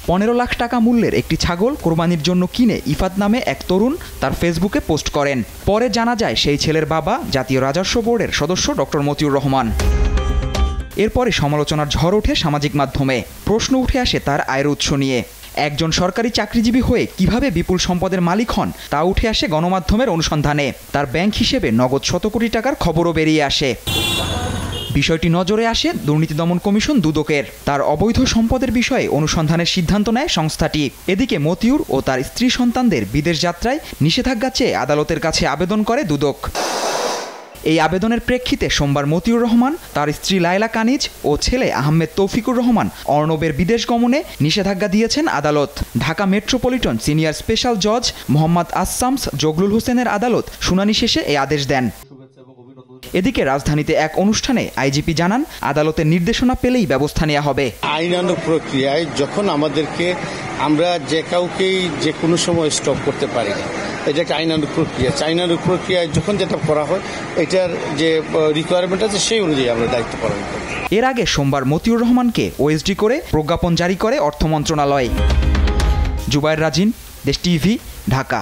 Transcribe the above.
15 লাখ টাকা মূল্যের একটি ছাগল কোরবানির জন্য কিনে ইফাত নামে এক তরুণ তার ফেসবুকে পোস্ট করেন। পরে জানা যায় সেই ছেলের বাবা জাতীয় রাজস্ব বোর্ডের সদস্য ডক্টর মতিউর রহমান। এরপরে সমালোচনার ঝড় ওঠে সামাজিক মাধ্যমে। প্রশ্ন উঠে আসে তার আয়ের উৎস নিয়ে। একজন সরকারি চাকরিজীবী হয়ে কিভাবে বিপুল সম্পদের মালিক হন তা উঠে আসে গণমাধ্যমের অনুসন্ধানে। তার ব্যাংক হিসেবে নগদ শত কোটি টাকার খবরও বেরিয়ে আসে। বিষয়টি নজরে আসে দুর্নীতি দমন কমিশন দুদকের। তার অবৈধ সম্পদের বিষয়ে অনুসন্ধানের সিদ্ধান্ত নেয় সংস্থাটি। এদিকে মতিউর ও তার স্ত্রী সন্তানদের বিদেশ যাত্রায় নিষেধাজ্ঞা চেয়ে আদালতের কাছে আবেদন করে দুদক। এই আবেদনের প্রেক্ষিতে সোমবার মতিউর রহমান, তার স্ত্রী লায়লা কানিজ ও ছেলে আহমেদ তৌফিকুর রহমান অর্ণবের বিদেশ গমনে নিষেধাজ্ঞা দিয়েছেন আদালত। ঢাকা মেট্রোপলিটন সিনিয়র স্পেশাল জজ মোহাম্মদ আসামস জগলুল হোসেনের আদালত শুনানি শেষে এই আদেশ দেন। এদিকে রাজধানীতে এক অনুষ্ঠানে আইজিপি জানান, আদালতের নির্দেশনা পেলেই ব্যবস্থা নেওয়া হবে। আইনানুগ প্রক্রিয়ায় যখন আমরা যে কাউকেই যে কোনো সময় স্টপ করতে পারি না, এটা একটা আইনানুগ প্রক্রিয়া। আইনানুগ প্রক্রিয়ায় যখন যেটা করা হয়, এটার যে রিকোয়ারমেন্ট আছে সেই অনুযায়ী আমরা দায়িত্ব পালন করি। এর আগে সোমবার মতিউর রহমানকে ওএসডি করে প্রজ্ঞাপন জারি করে অর্থ মন্ত্রণালয়। জুবায়ের রাজিন, দেশ টিভি, ঢাকা।